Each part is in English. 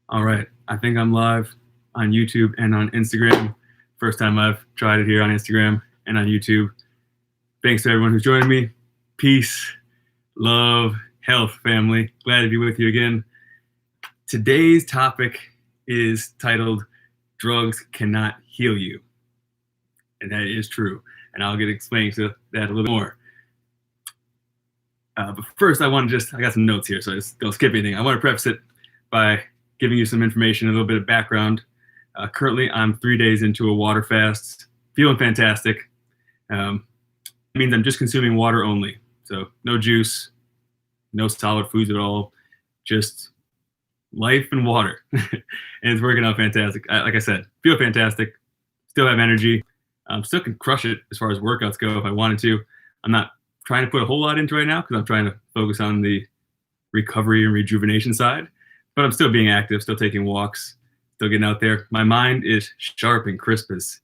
All right, I think I'm live on YouTube and on Instagram. First time I've tried it here on Instagram and on YouTube. Thanks to everyone who's joining me. Peace, love, health, family. Glad to be with you again. Today's topic is titled, Drugs Cannot Heal You. And that is true. And I'll get explaining to that a little more. But first, I got some notes here, so I just don't skip anything. I want to preface it by giving you some information, a little bit of background. Currently, I'm 3 days into a water fast, feeling fantastic. It means I'm just consuming water only. So no juice, no solid foods at all, just life and water. And it's working out fantastic. Like I said, feel fantastic, still have energy. Still can crush it as far as workouts go if I wanted to. I'm not trying to put a whole lot into right now because I'm trying to focus on the recovery and rejuvenation side. But I'm still being active, still taking walks, still getting out there. My mind is sharp and crisp as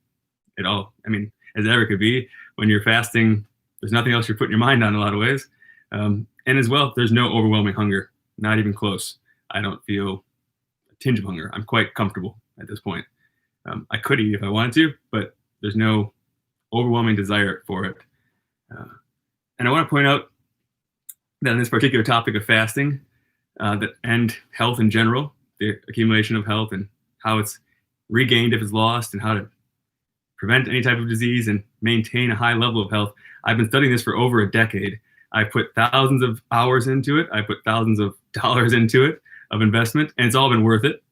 it ever could be. When you're fasting, there's nothing else you're putting your mind on in a lot of ways. And as well, there's no overwhelming hunger, not even close. I don't feel a tinge of hunger. I'm quite comfortable at this point. I could eat if I wanted to, but there's no overwhelming desire for it. And I want to point out that in this particular topic of fasting, and health in general, the accumulation of health and how it's regained if it's lost, and how to prevent any type of disease and maintain a high level of health. I've been studying this for over a decade. I put thousands of hours into it. I put thousands of dollars into it of investment, and it's all been worth it.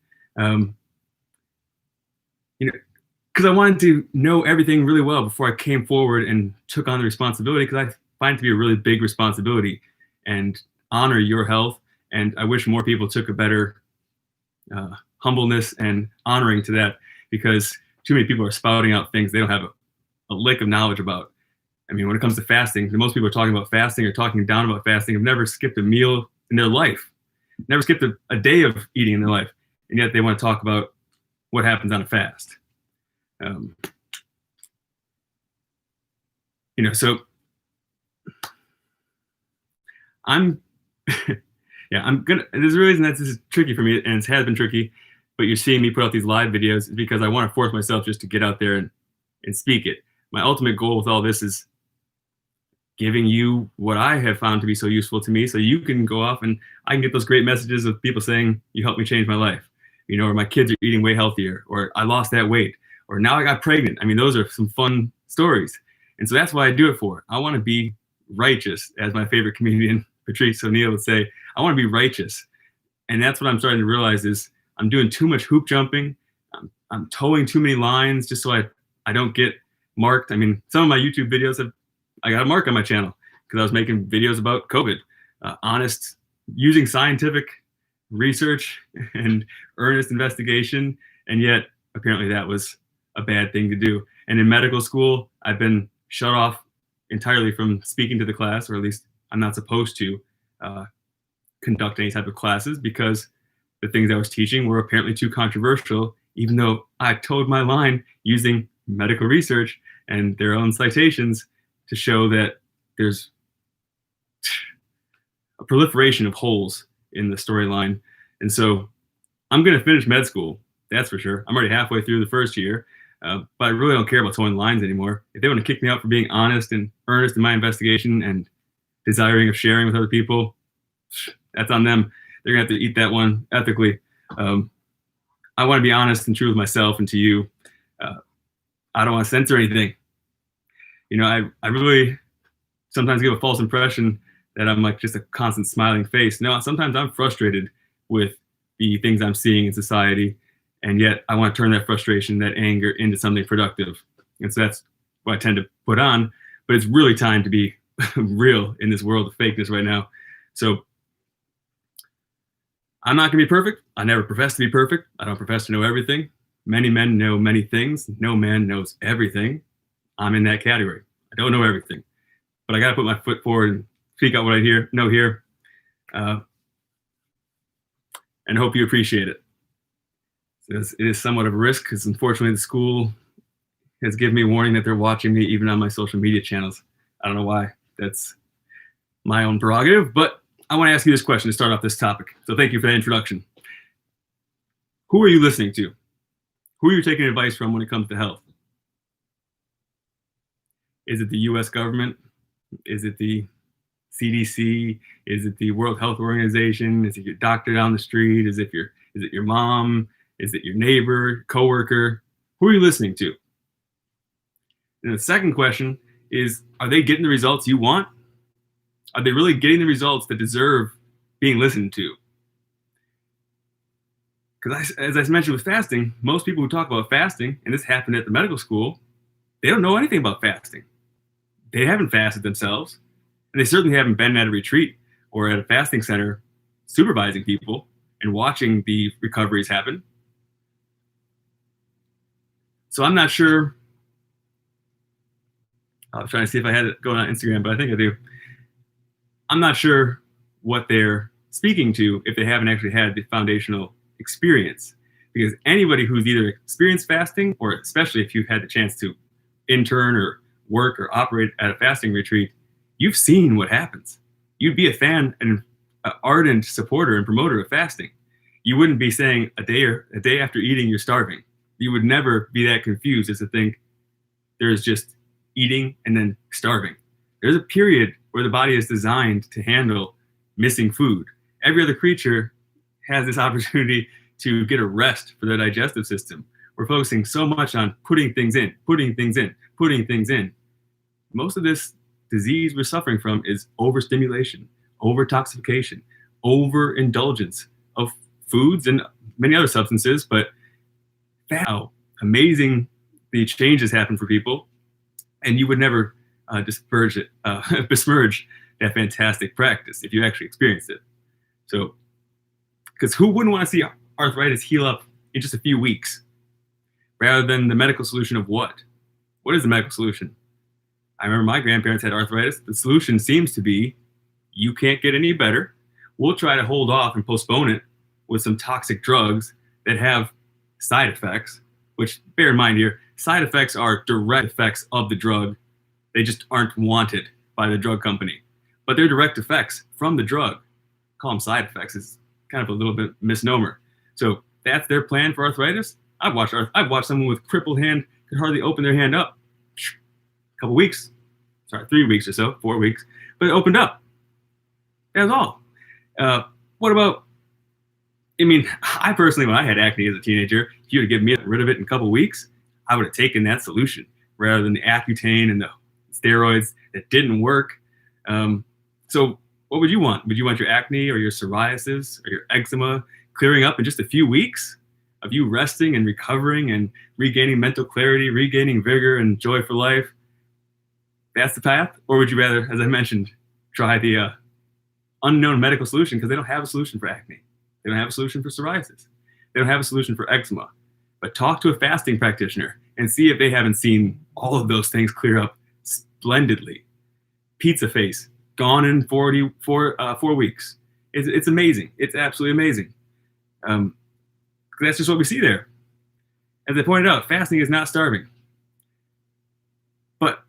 Because I wanted to know everything really well before I came forward and took on the responsibility, because I find it to be a really big responsibility and honor your health. And I wish more people took a better humbleness and honoring to that, because too many people are spouting out things they don't have a lick of knowledge about. I mean, when it comes to fasting, most people are talking about fasting or talking down about fasting have never skipped a meal in their life, never skipped a day of eating in their life, and yet they want to talk about what happens on a fast. So I'm there's a reason that this is tricky for me, and it has been tricky, but you're seeing me put out these live videos is because I want to force myself just to get out there and speak it. My ultimate goal with all this is giving you what I have found to be so useful to me, so you can go off and I can get those great messages of people saying, you helped me change my life, or my kids are eating way healthier, or I lost that weight, or now I got pregnant. I mean, those are some fun stories. And so that's why I do it for. I want to be righteous, as my favorite comedian, Patrice O'Neill, would say. I want to be righteous. And that's what I'm starting to realize is I'm doing too much hoop jumping. I'm towing too many lines just so I don't get marked. I mean, some of my YouTube videos I got a mark on my channel because I was making videos about COVID, honest, using scientific research and earnest investigation. And yet apparently that was a bad thing to do. And in medical school, I've been shut off entirely from speaking to the class, or at least I'm not supposed to conduct any type of classes, because the things I was teaching were apparently too controversial, even though I towed my line using medical research and their own citations to show that there's a proliferation of holes in the storyline. And so I'm going to finish med school, that's for sure. I'm already halfway through the first year, but I really don't care about towing lines anymore. If they want to kick me out for being honest and earnest in my investigation and desiring of sharing with other people, that's on them. They're going to have to eat that one ethically. I want to be honest and true with myself and to you. I don't want to censor anything. I really sometimes give a false impression that I'm like just a constant smiling face. No, sometimes I'm frustrated with the things I'm seeing in society, and yet I want to turn that frustration, that anger, into something productive. And so that's what I tend to put on. But it's really time to be real in this world of fakeness right now. So I'm not going to be perfect. I never profess to be perfect. I don't profess to know everything. Many men know many things. No man knows everything. I'm in that category. I don't know everything, but I got to put my foot forward and speak out what I know here. And I hope you appreciate it. It is somewhat of a risk, because unfortunately the school has given me a warning that they're watching me even on my social media channels. I don't know why. That's my own prerogative, but I want to ask you this question to start off this topic. So thank you for that introduction. Who are you listening to? Who are you taking advice from when it comes to health? Is it the US government? Is it the CDC? Is it the World Health Organization? Is it your doctor down the street? Is it your mom? Is it your neighbor, coworker? Who are you listening to? And the second question is, are they getting the results you want? Are they really getting the results that deserve being listened to? Because as I mentioned with fasting, most people who talk about fasting, and this happened at the medical school, they don't know anything about fasting. They haven't fasted themselves, and they certainly haven't been at a retreat or at a fasting center supervising people and watching the recoveries happen. So I'm not sure. I was trying to see if I had it going on Instagram, but I think I do. I'm not sure what they're speaking to if they haven't actually had the foundational experience. Because anybody who's either experienced fasting, or especially if you've had the chance to intern or work or operate at a fasting retreat, you've seen what happens. You'd be a fan and an ardent supporter and promoter of fasting. You wouldn't be saying a day after eating, you're starving. You would never be that confused as to think there's just eating and then starving. There's a period where the body is designed to handle missing food. Every other creature has this opportunity to get a rest for their digestive system. We're focusing so much on putting things in. Most of this disease we're suffering from is overstimulation, overtoxification, overindulgence of foods and many other substances. But how amazing the changes happen for people, and you would never besmirch that fantastic practice if you actually experienced it. So, because who wouldn't want to see arthritis heal up in just a few weeks, rather than the medical solution of what? What is the medical solution? I remember my grandparents had arthritis. The solution seems to be, you can't get any better. We'll try to hold off and postpone it with some toxic drugs that have side effects, which, bear in mind here, side effects are direct effects of the drug. They just aren't wanted by the drug company. But they're direct effects from the drug. Call them side effects is kind of a little bit misnomer. So that's their plan for arthritis. I've watched someone with crippled hand could hardly open their hand up. A couple weeks, 3 weeks or so, 4 weeks, but it opened up. That was all. What about, I personally, when I had acne as a teenager, if you would have given me rid of it in a couple weeks, I would have taken that solution rather than the Accutane and the steroids that didn't work. So what would you want? Would you want your acne or your psoriasis or your eczema clearing up in just a few weeks of you resting and recovering and regaining mental clarity, regaining vigor and joy for life? That's the path? Or would you rather, as I mentioned, try the unknown medical solution, because they don't have a solution for acne. They don't have a solution for psoriasis. They don't have a solution for eczema. But talk to a fasting practitioner and see if they haven't seen all of those things clear up splendidly. Pizza face, gone in 4 weeks. It's amazing. It's absolutely amazing. That's just what we see there. As I pointed out, fasting is not starving. But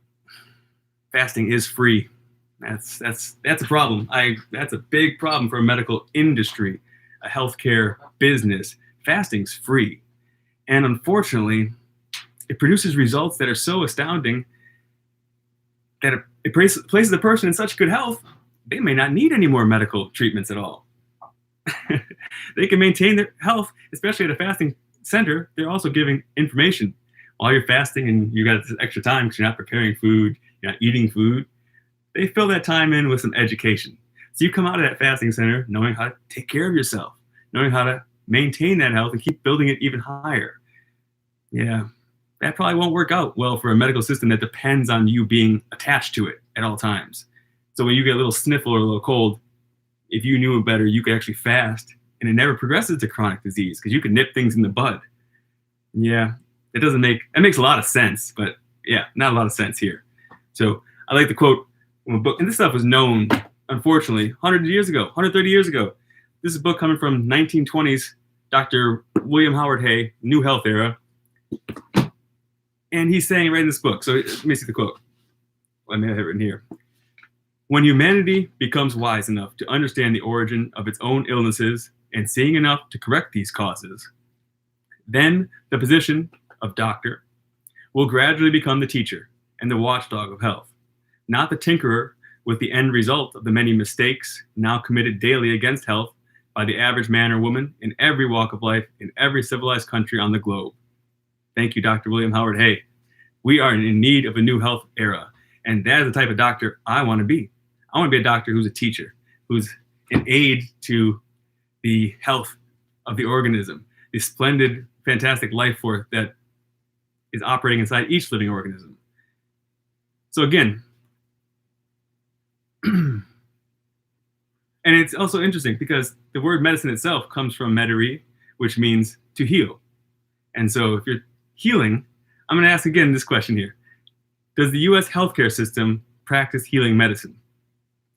fasting is free. That's a problem. That's a big problem for a medical industry, a healthcare business. Fasting's free. And unfortunately, it produces results that are so astounding that it places a person in such good health, they may not need any more medical treatments at all. They can maintain their health, especially at a fasting center. They're also giving information. While you're fasting and you got this extra time because you're not preparing food, you're not eating food, they fill that time in with some education. So you come out of that fasting center knowing how to take care of yourself, knowing how to maintain that health and keep building it even higher. Yeah, that probably won't work out well for a medical system that depends on you being attached to it at all times. So when you get a little sniffle or a little cold, if you knew it better, you could actually fast and it never progresses to chronic disease because you can nip things in the bud. Yeah, it makes a lot of sense, but yeah, not a lot of sense here. So I like the quote from a book, and this stuff was known, unfortunately, 130 years ago. This is a book coming from 1920s, Dr. William Howard Hay, New Health Era. And he's saying right in this book, so let me see the quote. I may have it written here. When humanity becomes wise enough to understand the origin of its own illnesses and seeing enough to correct these causes, Then the position of doctor will gradually become the teacher and the watchdog of health, not the tinkerer with the end result of the many mistakes now committed daily against health by the average man or woman in every walk of life in every civilized country on the globe. Thank you, Dr. William Howard Hay. We are in need of a new health era, and that is the type of doctor I want to be. I want to be a doctor who's a teacher, who's an aid to the health of the organism, the splendid, fantastic life force that is operating inside each living organism. So again, and it's also interesting because the word medicine itself comes from medere, which means to heal. And so if you're healing, I'm going to ask again this question here. Does the U.S. healthcare system practice healing medicine?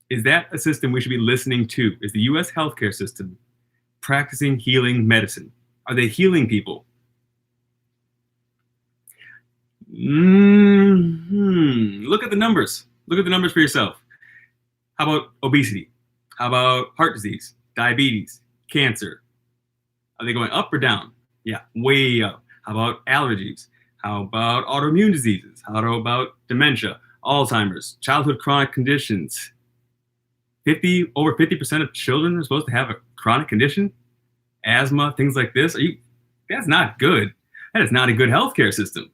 Is that a system we should be listening to? Is the U.S. healthcare system practicing healing medicine? Are they healing people? Look at the numbers. Look at the numbers for yourself. How about obesity? How about heart disease, diabetes, cancer? Are they going up or down? Yeah, way up. How about allergies? How about autoimmune diseases? How about dementia, Alzheimer's, childhood chronic conditions? Over 50% of children are supposed to have a chronic condition, asthma, things like this. That's not good. That is not a good healthcare system.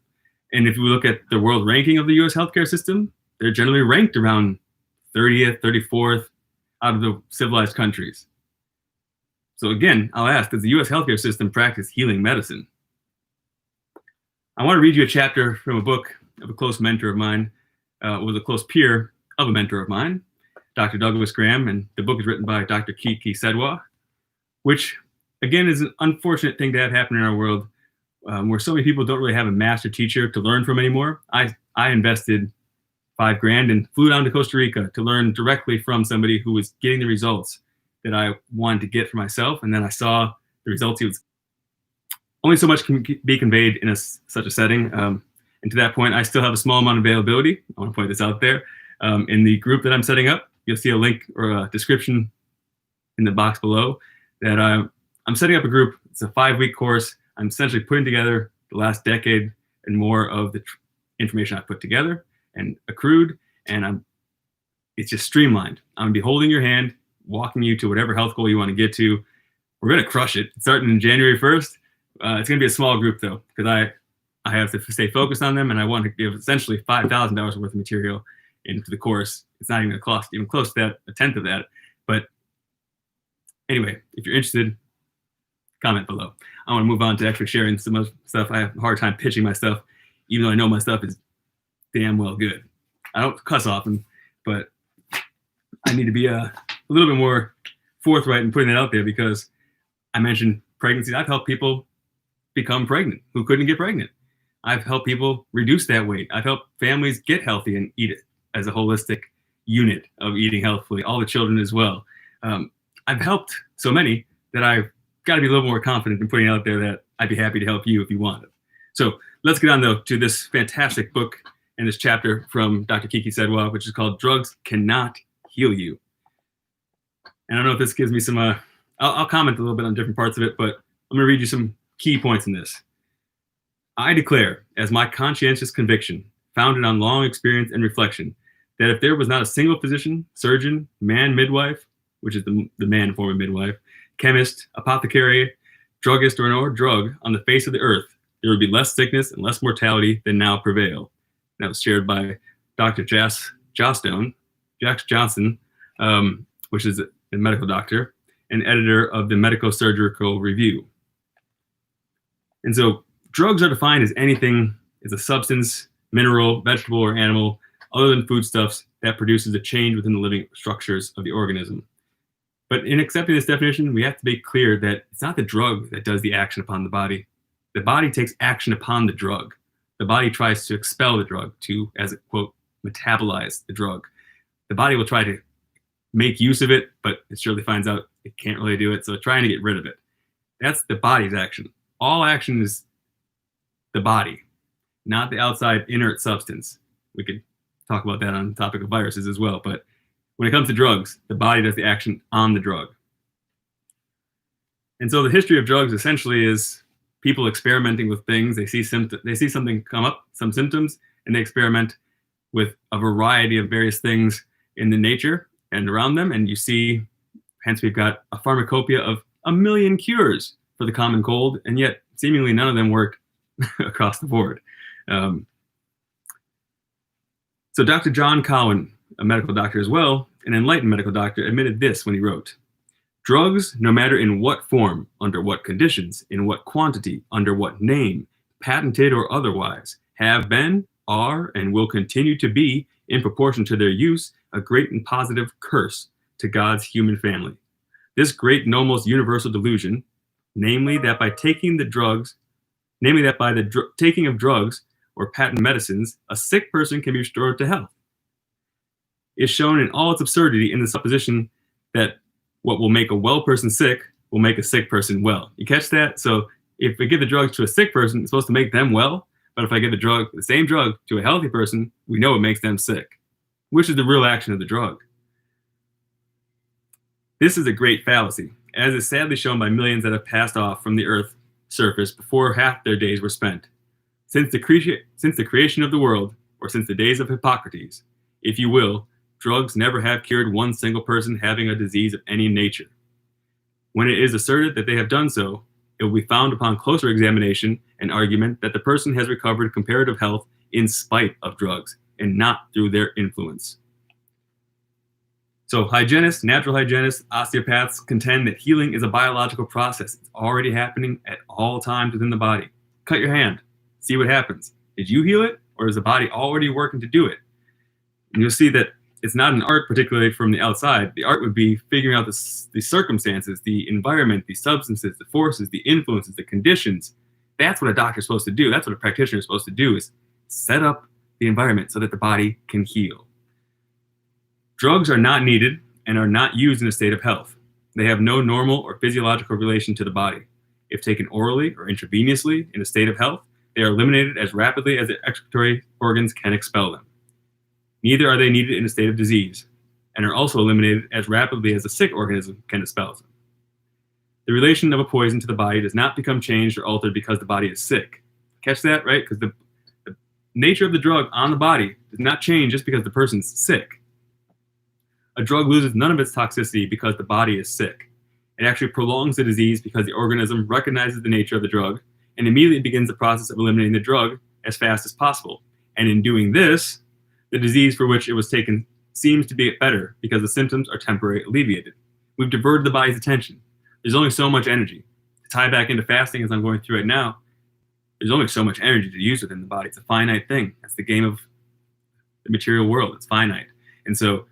And if you look at the world ranking of the U.S. healthcare system, they're generally ranked around 30th, 34th out of the civilized countries. So again, I'll ask, does the U.S. healthcare system practice healing medicine? I want to read you a chapter from a book of a close mentor of mine, was a close peer of a mentor of mine, Dr. Douglas Graham, and the book is written by Dr. Kiki Sedwa, which again is an unfortunate thing to have happen in our world, where so many people don't really have a master teacher to learn from anymore. I invested $5,000 and flew down to Costa Rica to learn directly from somebody who was getting the results that I wanted to get for myself. And then I saw the results he was. Only so much can be conveyed in such a setting. And to that point, I still have a small amount of availability. I want to point this out there. In the group that I'm setting up, you'll see a link or a description in the box below that I'm setting up a group. It's a 5-week course. I'm essentially putting together the last decade and more of the information I've put together and accrued, and it's just streamlined. I'm going to be holding your hand, walking you to whatever health goal you want to get to. We're going to crush it. Starting in January 1st. It's going to be a small group, though, because I have to stay focused on them, and I want to give essentially $5,000 worth of material into the course. It's not even going to cost even close to that, a tenth of that. But anyway, if you're interested, comment below. I want to move on to actually sharing some of the stuff. I have a hard time pitching my stuff, even though I know my stuff is damn well good. I don't cuss often, but I need to be a little bit more forthright in putting that out there because I mentioned pregnancy. I've helped people become pregnant who couldn't get pregnant. I've helped people reduce that weight. I've helped families get healthy and eat it as a holistic unit of eating healthfully, all the children as well. I've helped so many that I've got to be a little more confident in putting out there that I'd be happy to help you if you want it. So let's get on, though, to this fantastic book and this chapter from Dr. Kiki Sedwa, which is called Drugs Cannot Heal You. And I don't know if this gives me some, I'll comment a little bit on different parts of it, but I'm going to read you some key points in this. I declare, as my conscientious conviction, founded on long experience and reflection, that if there was not a single physician, surgeon, man midwife, which is the man form of midwife, chemist, apothecary, druggist, or drug on the face of the earth, there would be less sickness and less mortality than now prevail. That was shared by Dr. Jax Johnson, which is a medical doctor and editor of the Medical Surgical Review. And so drugs are defined as anything as a substance, mineral, vegetable, or animal other than foodstuffs that produces a change within the living structures of the organism. But in accepting this definition, we have to be clear that it's not the drug that does the action upon the body. The body takes action upon the drug. The body tries to expel the drug to, as it quote, metabolize the drug. The body will try to make use of it, but it surely finds out it can't really do it, so trying to get rid of it. That's the body's action. All action is the body, not the outside inert substance. We could talk about that on the topic of viruses as well, but when it comes to drugs, the body does the action on the drug. And so the history of drugs essentially is people experimenting with things. They see something come up, some symptoms, and they experiment with a variety of various things in the nature and around them. And you see, hence we've got a pharmacopoeia of 1 million cures for the common cold, and yet seemingly none of them work across the board. So Dr. John Cowan, a medical doctor as well, an enlightened medical doctor, admitted this when he wrote, "Drugs, no matter in what form, under what conditions, in what quantity, under what name, patented or otherwise, have been, are, and will continue to be, in proportion to their use, a great and positive curse to God's human family. This great and almost universal delusion, namely that by taking the taking of drugs or patent medicines, a sick person can be restored to health, is shown in all its absurdity in the supposition that what will make a well person sick will make a sick person well." You catch that? So if we give the drugs to a sick person, it's supposed to make them well. But if I give the same drug to a healthy person, we know it makes them sick, which is the real action of the drug. This is a great fallacy, as is sadly shown by millions that have passed off from the Earth's surface before half their days were spent. Since the creation of the world, or since the days of Hippocrates, if you will, drugs never have cured one single person having a disease of any nature. When it is asserted that they have done so, it will be found upon closer examination and argument that the person has recovered comparative health in spite of drugs and not through their influence. So hygienists, natural hygienists, osteopaths contend that healing is a biological process. It's already happening at all times within the body. Cut your hand. See what happens. Did you heal it, or is the body already working to do it? And you'll see that it's not an art, particularly from the outside. The art would be figuring out the circumstances, the environment, the substances, the forces, the influences, the conditions. That's what a doctor's supposed to do. That's what a practitioner is supposed to do, is set up the environment so that the body can heal. Drugs are not needed and are not used in a state of health. They have no normal or physiological relation to the body. If taken orally or intravenously in a state of health, they are eliminated as rapidly as the excretory organs can expel them. Neither are they needed in a state of disease, and are also eliminated as rapidly as a sick organism can expel them. The relation of a poison to the body does not become changed or altered because the body is sick. Catch that, right? Because the nature of the drug on the body does not change just because the person's sick. A drug loses none of its toxicity because the body is sick. It actually prolongs the disease because the organism recognizes the nature of the drug and immediately begins the process of eliminating the drug as fast as possible. And in doing this, the disease for which it was taken seems to be better because the symptoms are temporarily alleviated. We've diverted the body's attention. There's only so much energy. To tie back into fasting, as I'm going through right now, there's only so much energy to use within the body. It's a finite thing. That's the game of the material world. It's finite. And so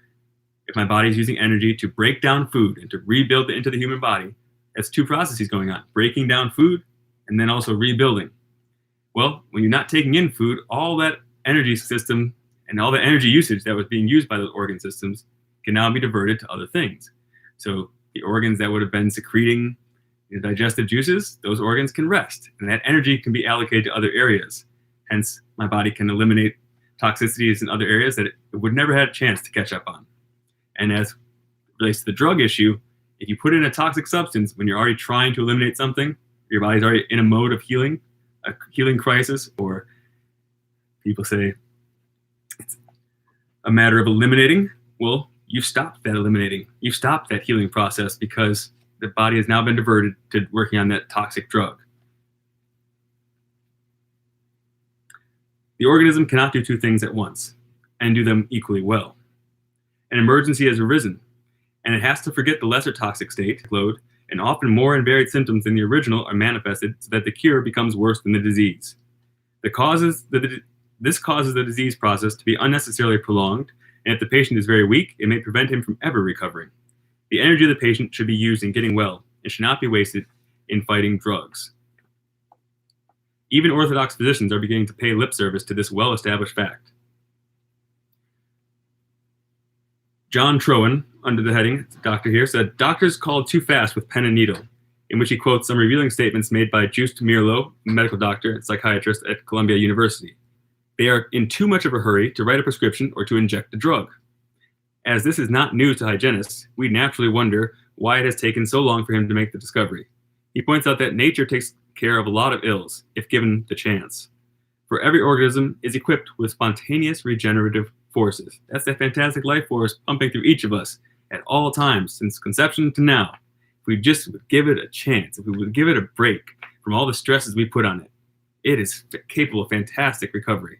if my body is using energy to break down food and to rebuild it into the human body, that's two processes going on: breaking down food and then also rebuilding. Well, when you're not taking in food, all that energy system and all the energy usage that was being used by those organ systems can now be diverted to other things. So the organs that would have been secreting the digestive juices, those organs can rest, and that energy can be allocated to other areas. Hence, my body can eliminate toxicities in other areas that it would never have a chance to catch up on. And as it relates to the drug issue, if you put in a toxic substance when you're already trying to eliminate something, your body's already in a mode of healing, a healing crisis, or people say it's a matter of eliminating, well, you've stopped that eliminating. You've stopped that healing process because the body has now been diverted to working on that toxic drug. The organism cannot do two things at once and do them equally well. An emergency has arisen, and it has to forget the lesser toxic state load, and often more and varied symptoms than the original are manifested so that the cure becomes worse than the disease. This causes the disease process to be unnecessarily prolonged, and if the patient is very weak, it may prevent him from ever recovering. The energy of the patient should be used in getting well and should not be wasted in fighting drugs. Even orthodox physicians are beginning to pay lip service to this well-established fact. John Trowan, under the heading, doctor here, said, "Doctors called too fast with pen and needle," in which he quotes some revealing statements made by Just Mirlo, a medical doctor and psychiatrist at Columbia University. They are in too much of a hurry to write a prescription or to inject the drug. As this is not news to hygienists, we naturally wonder why it has taken so long for him to make the discovery. He points out that nature takes care of a lot of ills if given the chance. For every organism is equipped with spontaneous regenerative forces. That's that fantastic life force pumping through each of us at all times since conception to now. If we just would give it a chance, if we would give it a break from all the stresses we put on it, it is capable of fantastic recovery.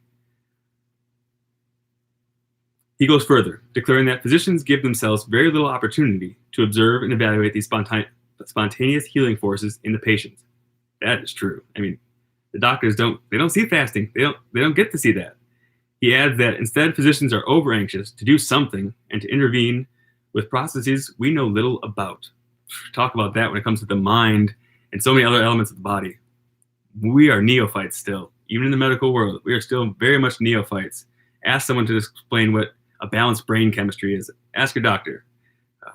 He goes further, declaring that physicians give themselves very little opportunity to observe and evaluate these spontaneous healing forces in the patient. That is true. I mean, the doctors don't see fasting. They don't get to see that. He adds that instead physicians are over anxious to do something and to intervene with processes we know little about. Talk about that when it comes to the mind and so many other elements of the body. We are neophytes still. Even in the medical world, we are still very much neophytes. Ask someone to explain what a balanced brain chemistry is. Ask your doctor.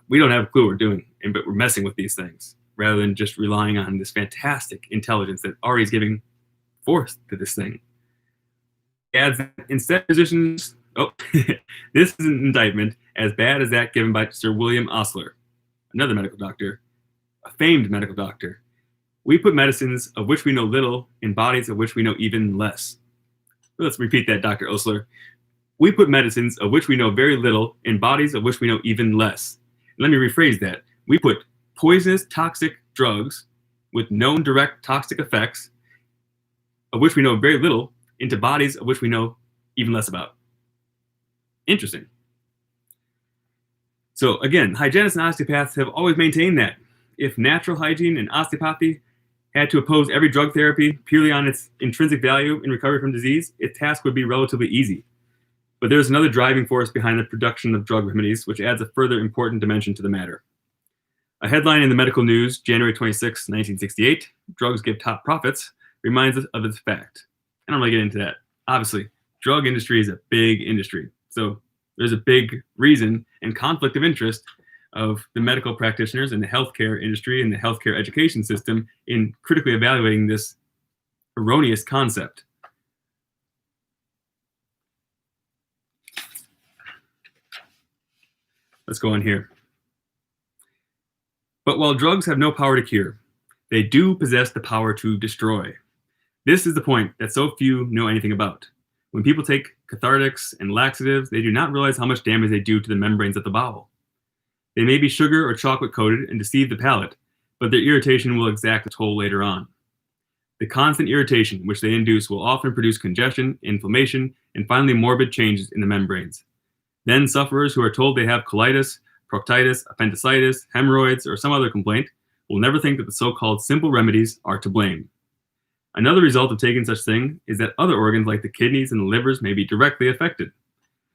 We don't have a clue what we're doing, but we're messing with these things rather than just relying on this fantastic intelligence that already is giving force to this thing. He adds that instead physicians, this is an indictment as bad as that given by Sir William Osler, another medical doctor, a famed medical doctor. We put medicines of which we know little in bodies of which we know even less. Let's repeat that, Dr. Osler. We put medicines of which we know very little in bodies of which we know even less. Let me rephrase that. We put poisonous, toxic drugs with known direct toxic effects of which we know very little into bodies of which we know even less about. Interesting. So again, hygienists and osteopaths have always maintained that if natural hygiene and osteopathy had to oppose every drug therapy purely on its intrinsic value in recovery from disease, its task would be relatively easy. But there's another driving force behind the production of drug remedies, which adds a further important dimension to the matter. A headline in the medical news, January 26, 1968, "Drugs Give Top Profits," reminds us of its fact. I don't really get into that. Obviously, drug industry is a big industry. So there's a big reason and conflict of interest of the medical practitioners and the healthcare industry and the healthcare education system in critically evaluating this erroneous concept. Let's go on here. But while drugs have no power to cure, they do possess the power to destroy. This is the point that so few know anything about. When people take cathartics and laxatives, they do not realize how much damage they do to the membranes of the bowel. They may be sugar or chocolate coated and deceive the palate, but their irritation will exact a toll later on. The constant irritation which they induce will often produce congestion, inflammation, and finally morbid changes in the membranes. Then sufferers who are told they have colitis, proctitis, appendicitis, hemorrhoids, or some other complaint will never think that the so-called simple remedies are to blame. Another result of taking such thing is that other organs like the kidneys and the livers may be directly affected.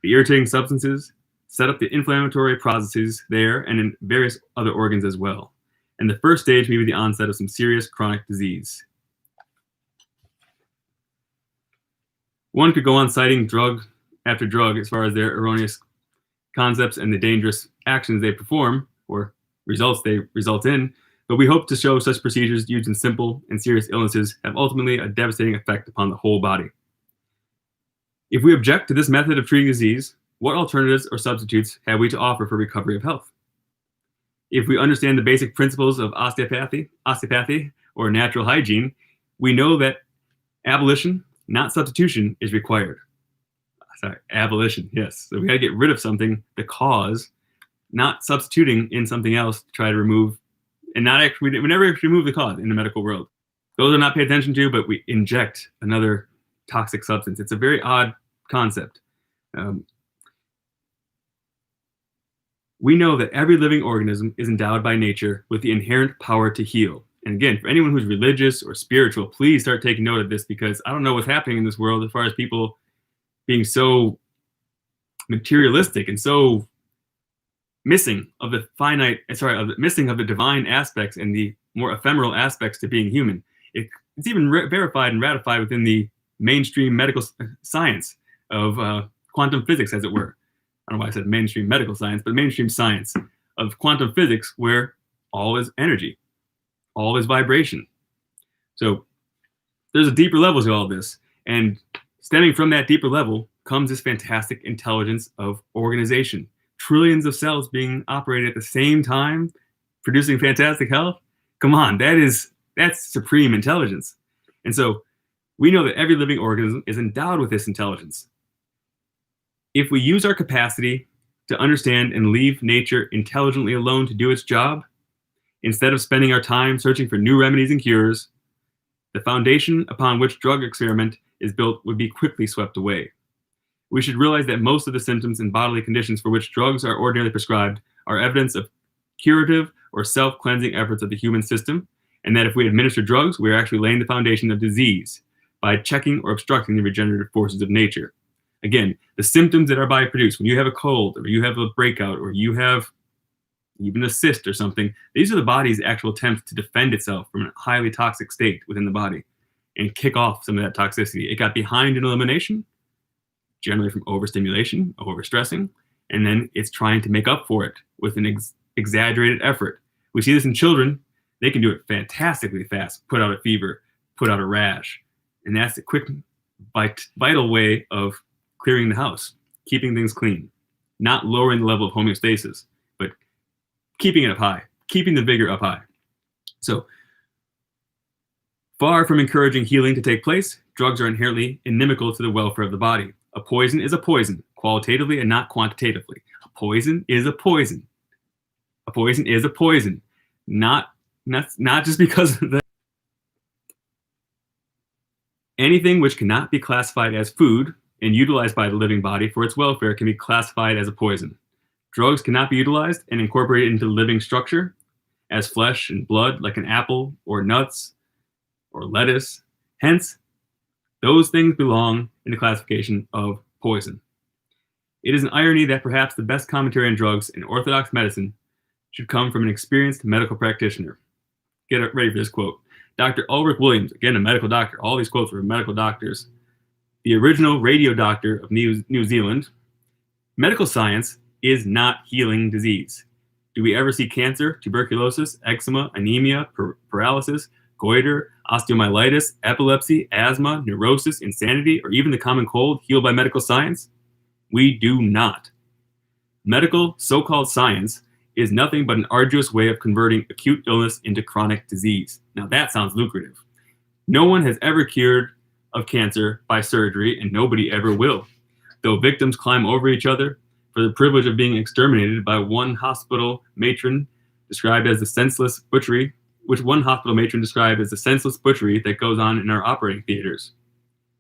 The irritating substances set up the inflammatory processes there and in various other organs as well. And the first stage may be the onset of some serious chronic disease. One could go on citing drug after drug as far as their erroneous concepts and the dangerous actions they perform or results they result in, but we hope to show such procedures used in simple and serious illnesses have ultimately a devastating effect upon the whole body. If we object to this method of treating disease, what alternatives or substitutes have we to offer for recovery of health? If we understand the basic principles of osteopathy or natural hygiene, we know that abolition, not substitution, is required. Abolition, yes. So we got to get rid of something, the cause, not substituting in something else to try to remove, and not actually, we never actually remove the cause in the medical world. Those are not paid attention to, but we inject another toxic substance. It's a very odd concept. We know that every living organism is endowed by nature with the inherent power to heal. And again, for anyone who's religious or spiritual, please start taking note of this, because I don't know what's happening in this world as far as people being so materialistic and so missing of the missing of the divine aspects and the more ephemeral aspects to being human. It's even verified and ratified within the mainstream medical science of quantum physics, as it were. I don't know why I said mainstream medical science, but mainstream science of quantum physics, where all is energy, all is vibration. So there's a deeper level to all this, and stemming from that deeper level comes this fantastic intelligence of organization. Trillions of cells being operated at the same time, producing fantastic health. Come on, that is That's supreme intelligence. And so we know that every living organism is endowed with this intelligence. If we use our capacity to understand and leave nature intelligently alone to do its job, instead of spending our time searching for new remedies and cures, the foundation upon which drug experiment is built would be quickly swept away. We should realize that most of the symptoms and bodily conditions for which drugs are ordinarily prescribed are evidence of curative or self-cleansing efforts of the human system, and that if we administer drugs, we are actually laying the foundation of disease by checking or obstructing the regenerative forces of nature. Again, the symptoms that our body produces, when you have a cold, or you have a breakout, or you have even a cyst or something, these are the body's actual attempts to defend itself from a highly toxic state within the body and kick off some of that toxicity. It got behind in elimination, generally from overstimulation, overstressing, and then it's trying to make up for it with an exaggerated effort. We see this in children. They can do it fantastically fast, put out a fever, put out a rash, and that's a quick, vital way of clearing the house, keeping things clean, not lowering the level of homeostasis, but keeping it up high, keeping the vigor up high. So, far from encouraging healing to take place, drugs are inherently inimical to the welfare of the body. A poison is a poison, qualitatively and not quantitatively. A poison is a poison. A poison is a poison, not just because of the anything which cannot be classified as food and utilized by the living body for its welfare can be classified as a poison. Drugs cannot be utilized and incorporated into living structure as flesh and blood, like an apple or nuts or lettuce. Hence, those things belong in the classification of poison. It is an irony that perhaps the best commentary on drugs in orthodox medicine should come from an experienced medical practitioner. Get ready for this quote. Dr. Ulrich Williams, again a medical doctor, all these quotes were medical doctors, the original radio doctor of New Zealand. Medical science is not healing disease. Do we ever see cancer, tuberculosis, eczema, anemia, paralysis, goiter, osteomyelitis, epilepsy, asthma, neurosis, insanity, or even the common cold healed by medical science? We do not. Medical so-called science is nothing but an arduous way of converting acute illness into chronic disease. Now that sounds lucrative. No one has ever cured of cancer by surgery, and nobody ever will. Though victims climb over each other for the privilege of being exterminated by one hospital matron described as the senseless butchery, which one hospital matron described as the senseless butchery that goes on in our operating theaters.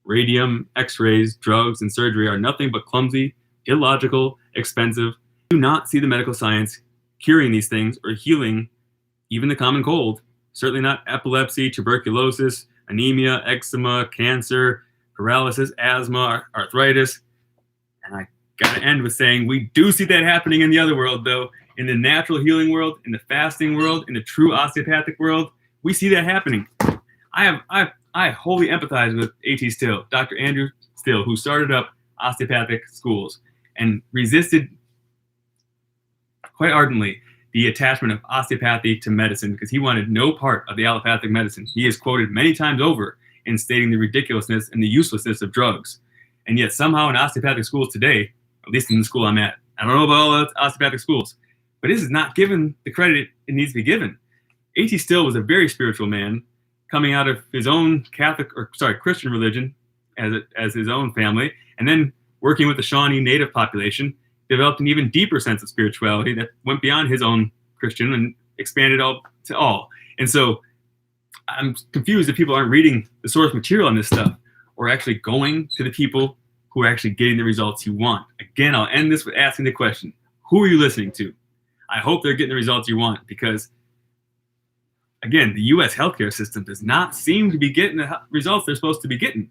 Radium, x-rays, drugs, and surgery are nothing but clumsy, illogical, expensive. Do not see the medical science curing these things or healing even the common cold. Certainly not epilepsy, tuberculosis, anemia, eczema, cancer, paralysis, asthma, arthritis. And I gotta end with saying we do see that happening in the other world, though. In the natural healing world, in the fasting world, in the true osteopathic world, we see that happening. I wholly empathize with A.T. Still, Dr. Andrew Still, who started up osteopathic schools and resisted quite ardently the attachment of osteopathy to medicine because he wanted no part of the allopathic medicine. He is quoted many times over in stating the ridiculousness and the uselessness of drugs. And yet somehow in osteopathic schools today, at least in the school I'm at, I don't know about all the osteopathic schools, but this is not given the credit it needs to be given. A.T. Still was a very spiritual man coming out of his own Christian religion as his own family, and then working with the Shawnee Native population, developed an even deeper sense of spirituality that went beyond his own Christian and expanded to all. And so I'm confused that people aren't reading the source material on this stuff or actually going to the people who are actually getting the results you want. Again, I'll end this with asking the question, who are you listening to? I hope they're getting the results you want because, again, the U.S. healthcare system does not seem to be getting the results they're supposed to be getting.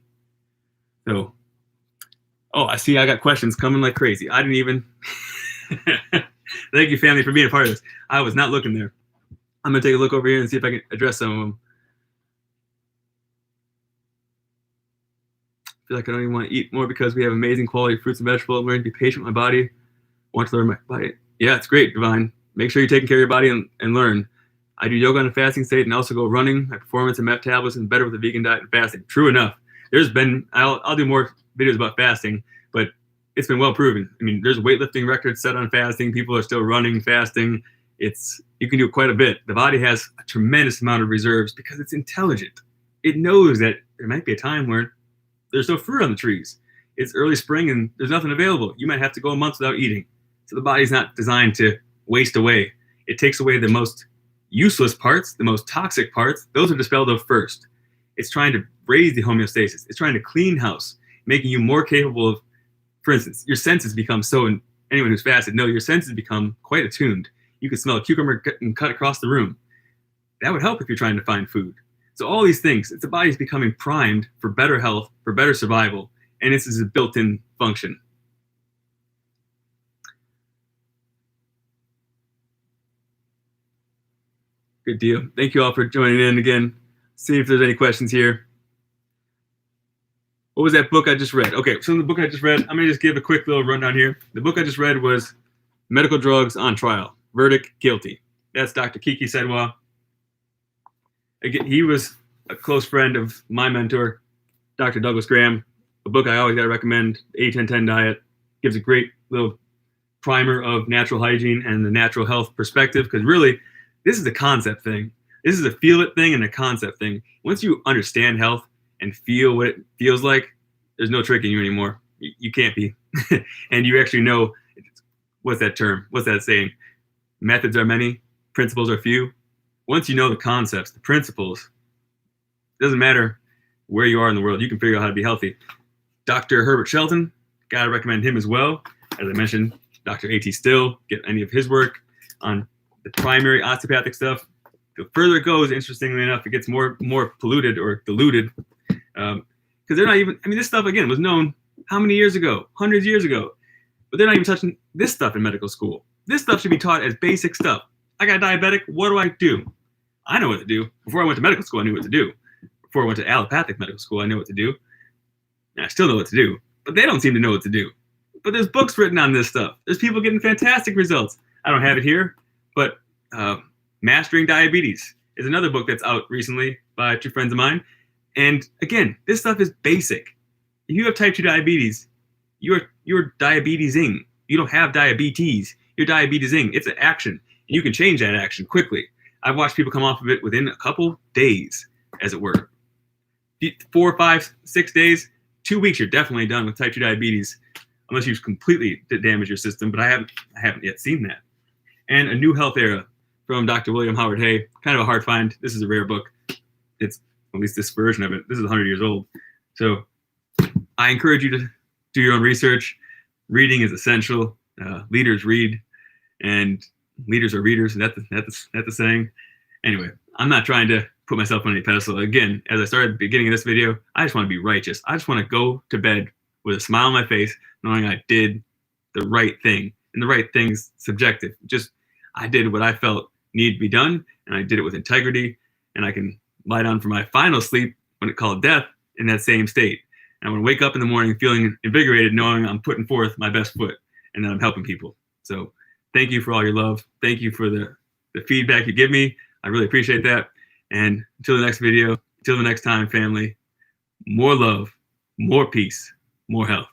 So, I see I got questions coming like crazy. I didn't even... Thank you, family, for being a part of this. I was not looking there. I'm going to take a look over here and see if I can address some of them. I feel like I don't even want to eat more because we have amazing quality fruits and vegetables. I'm learning to be patient with my body. Want to learn my body. Yeah, it's great, Divine. Make sure you're taking care of your body and learn. I do yoga in a fasting state and also go running. My performance and metabolism is better with a vegan diet and fasting. True enough. I'll do more videos about fasting, but it's been well proven. I mean, there's weightlifting records set on fasting. People are still running fasting. You can do quite a bit. The body has a tremendous amount of reserves because it's intelligent. It knows that there might be a time where there's no fruit on the trees. It's early spring and there's nothing available. You might have to go a month without eating. So the body's not designed to waste away. It takes away the most useless parts, the most toxic parts. Those are dispelled of first. It's trying to raise the homeostasis. It's trying to clean house, making you more capable of, for instance, your senses become so, and anyone who's fasted knows your senses become quite attuned. You can smell a cucumber and cut across the room. That would help if you're trying to find food. So all these things, the body's becoming primed for better health, for better survival, and this is a built-in function. Good deal. Thank you all for joining in again. See if there's any questions here. What was that book I just read? Okay, so in the book I just read, I'm going to just give a quick little rundown here. The book I just read was Medical Drugs on Trial. Verdict, Guilty. That's Dr. Kiki Sedwa. Again, he was a close friend of my mentor, Dr. Douglas Graham. A book I always got to recommend, the 8-10-10 Diet. Gives a great little primer of natural hygiene and the natural health perspective, because really, this is a concept thing. This is a feel it thing and a concept thing. Once you understand health and feel what it feels like, there's no tricking you anymore. You can't be. And you actually know, what's that term? What's that saying? Methods are many, principles are few. Once you know the concepts, the principles, it doesn't matter where you are in the world, you can figure out how to be healthy. Dr. Herbert Shelton, gotta recommend him as well. As I mentioned, Dr. A.T. Still, get any of his work on the primary osteopathic stuff. The further it goes, interestingly enough, it gets more polluted or diluted. Because they're not even, this stuff, again, was known how many years ago? Hundreds of years ago. But they're not even touching this stuff in medical school. This stuff should be taught as basic stuff. I got diabetic, what do I do? I know what to do. Before I went to medical school, I knew what to do. Before I went to allopathic medical school, I knew what to do. And I still know what to do. But they don't seem to know what to do. But there's books written on this stuff. There's people getting fantastic results. I don't have it here, but Mastering Diabetes is another book that's out recently by two friends of mine. And again, this stuff is basic. If you have type 2 diabetes, you're diabetesing. You don't have diabetes. You're diabetesing. It's an action. And you can change that action quickly. I've watched people come off of it within a couple days, as it were. 4, 5, 6 days, 2 weeks, you're definitely done with type 2 diabetes, unless you've completely damaged your system. But I haven't yet seen that. And A New Health Era from Dr. William Howard Hay. Kind of a hard find. This is a rare book. It's, at least this version of it, this is 100 years old. So I encourage you to do your own research. Reading is essential. Leaders read, and leaders are readers. That's the saying. Anyway, I'm not trying to put myself on any pedestal. Again, as I started at the beginning of this video, I just want to be righteous. I just want to go to bed with a smile on my face, knowing I did the right thing. And the right thing's subjective. Just, I did what I felt needed to be done, and I did it with integrity, and I can lie down for my final sleep when it called death in that same state. And I want to wake up in the morning feeling invigorated, knowing I'm putting forth my best foot and that I'm helping people. So thank you for all your love. Thank you for the feedback you give me. I really appreciate that. And until the next video, until the next time, family, more love, more peace, more health.